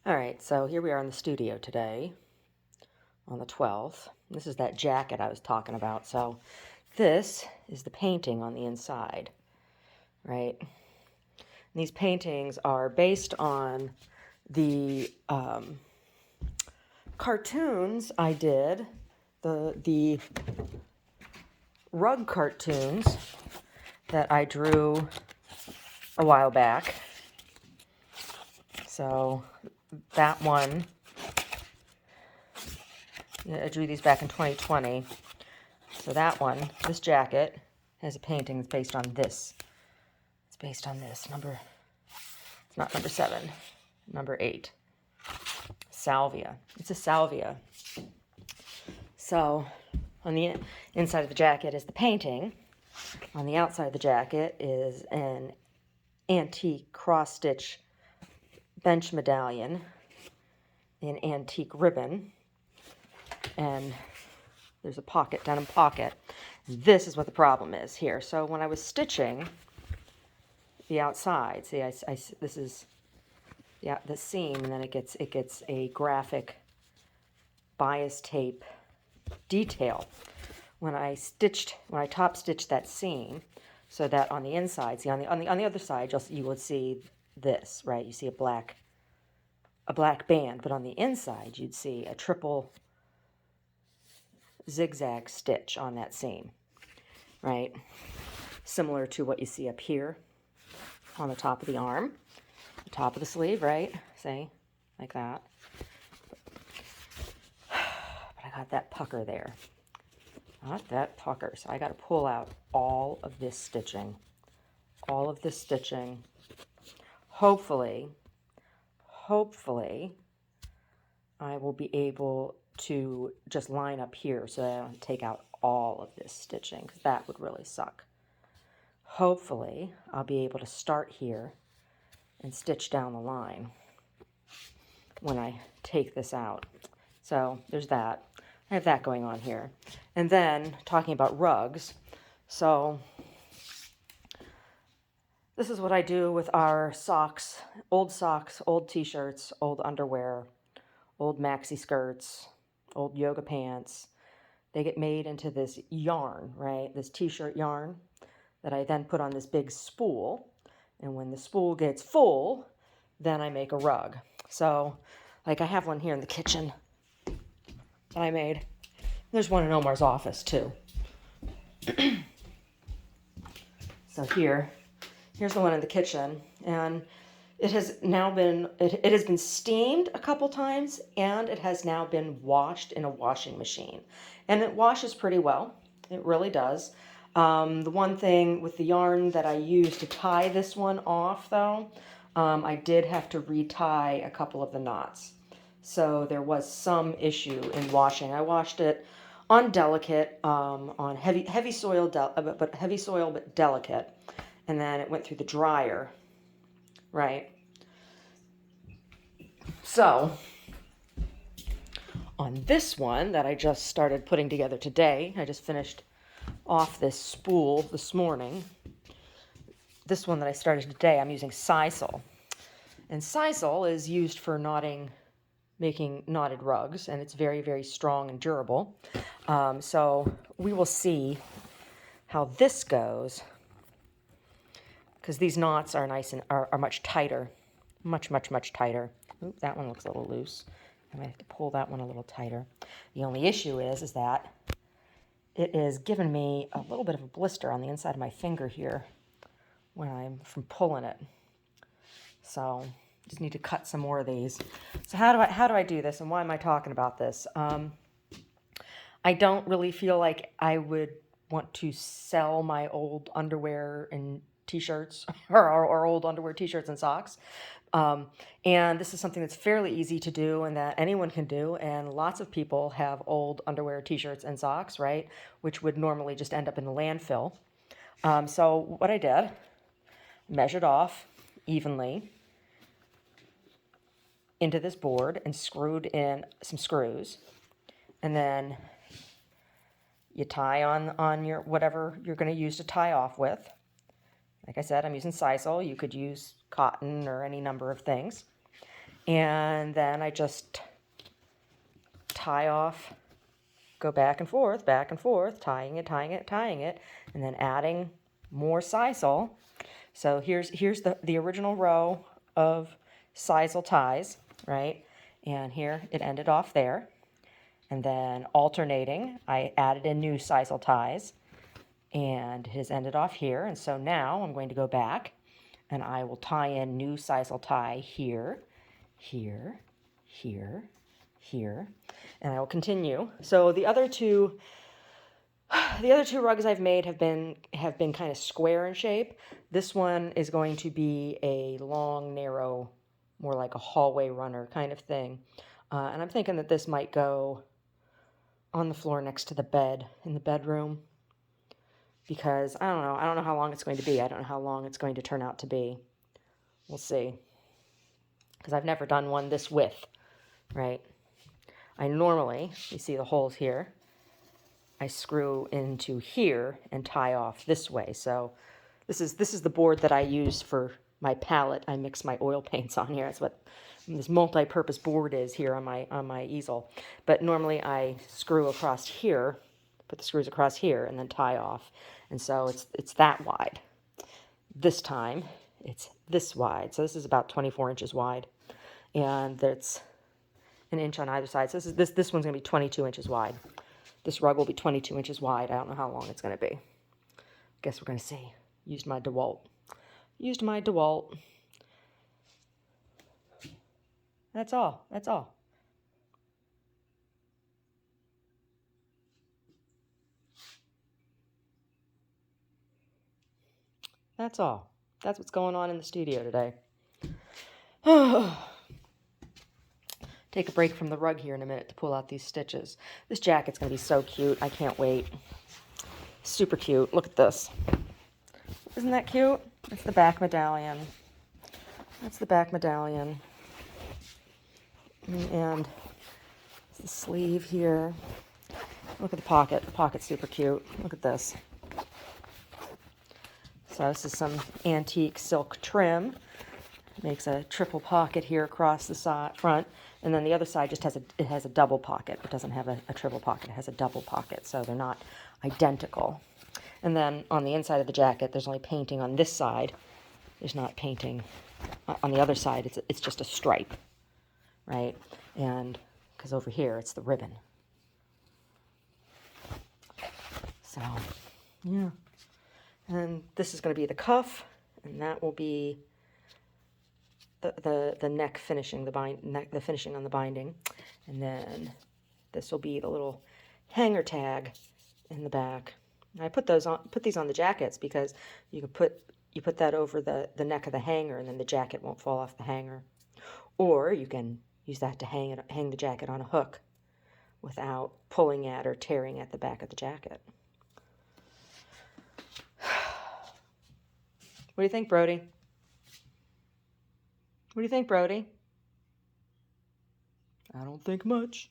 All right, so here we are in the studio today on the 12th. This is that jacket I was talking about. So this is the painting on the inside, right? And these paintings are based on the cartoons I did, the rug cartoons that I drew a while back. So that one, I drew these back in 2020. So that one, this jacket, has a painting that's based on this. It's based on this. It's not number 7, number 8. Salvia. It's a salvia. So on the inside of the jacket is the painting. On the outside of the jacket is an antique cross-stitch bench medallion in antique ribbon. And there's a pocket, denim pocket. This is what the problem is here. So when I was stitching the outside, see, this is the seam, and then it gets a graphic bias tape detail. When I top stitched that seam, so that on the inside, see, on the other side, you would see this, right? You see a black band, but on the inside, you'd see a triple zigzag stitch on that seam, right? Similar to what you see up here on the top of the arm, the top of the sleeve, right? See, like that. But I got that pucker there. Not that pucker. So I got to pull out all of this stitching. All of this stitching. Hopefully, I will be able to just line up here so that I don't take out all of this stitching, because that would really suck. Hopefully, I'll be able to start here and stitch down the line when I take this out. So there's that. I have that going on here. And then talking about rugs. So this is what I do with our socks, old t-shirts, old underwear, old maxi skirts, old yoga pants. They get made into this yarn, right? This t-shirt yarn that I then put on this big spool. And when the spool gets full, then I make a rug. So, like, I have one here in the kitchen that I made. There's one in Omar's office, too. So here's the one in the kitchen. And it has now been, it has been steamed a couple times, and it has now been washed in a washing machine. And it washes pretty well. It really does. The one thing with the yarn that I used to tie this one off, though, I did have to retie a couple of the knots. So there was some issue in washing. I washed it on delicate, on heavy soil, but delicate. And then it went through the dryer, right? So on this one that I just started putting together today, I just finished off this spool this morning. This one that I started today, I'm using sisal. And sisal is used for making knotted rugs, and it's very, very strong and durable. So we will see how this goes, because these knots are nice and are much tighter, much tighter. Oop, that one looks a little loose. I might have to pull that one a little tighter. The only issue is that it is giving me a little bit of a blister on the inside of my finger here when I'm from pulling it. So just need to cut some more of these. So how do I do this, and why am I talking about this? I don't really feel like I would want to sell my old underwear and t-shirts or old underwear, t-shirts, and socks. And this is something that's fairly easy to do and that anyone can do. And lots of people have old underwear, t-shirts, and socks, right? Which would normally just end up in the landfill. So what I did, measured off evenly into this board and screwed in some screws. And then you tie on your whatever you're going to use to tie off with. Like I said, I'm using sisal. You could use cotton or any number of things. And then I just tie off, go back and forth, tying it, and then adding more sisal. So here's the original row of sisal ties, right? And here it ended off there. And then alternating, I added in new sisal ties, and it has ended off here. And so now I'm going to go back and I will tie in new sisal tie here, here, here, here, and I will continue. So the other two rugs I've made have been kind of square in shape. This one is going to be a long, narrow, more like a hallway runner kind of thing. And I'm thinking that this might go on the floor next to the bed in the bedroom, because I don't know how long it's going to be. I don't know how long it's going to turn out to be. We'll see. Because I've never done one this width, right? I normally, you see the holes here, I screw into here and tie off this way. So this is the board that I use for my palette. I mix my oil paints on here. That's what this multi-purpose board is here on my easel. But normally I screw across here, put the screws across here, and then tie off. And so it's that wide. This time it's this wide. So this is about 24 inches wide, and it's an inch on either side. So this one's gonna be 22 inches wide. This rug will be 22 inches wide. I don't know how long it's gonna be. Guess we're gonna see. Used my DeWalt. That's all. That's all. That's all. That's what's going on in the studio today. Take a break from the rug here in a minute to pull out these stitches. This jacket's going to be so cute. I can't wait. Super cute. Look at this. Isn't that cute? That's the back medallion. That's the back medallion. And the sleeve here. Look at the pocket. The pocket's super cute. Look at this. So this is some antique silk trim. Makes a triple pocket here across the side, front, and then the other side just has a double pocket. It doesn't have a triple pocket. It has a double pocket, so they're not identical. And then on the inside of the jacket, there's only painting on this side. There's not painting on the other side. It's just a stripe, right? And because over here it's the ribbon. So yeah, and this is going to be the cuff, and that will be the neck finishing, the finishing on the binding, and then this will be the little hanger tag in the back. And I put these on the jackets because you put that over the neck of the hanger, and then the jacket won't fall off the hanger. Or you can use that to hang the jacket on a hook without pulling at or tearing at the back of the jacket. What do you think, Brody? What do you think, Brody? I don't think much.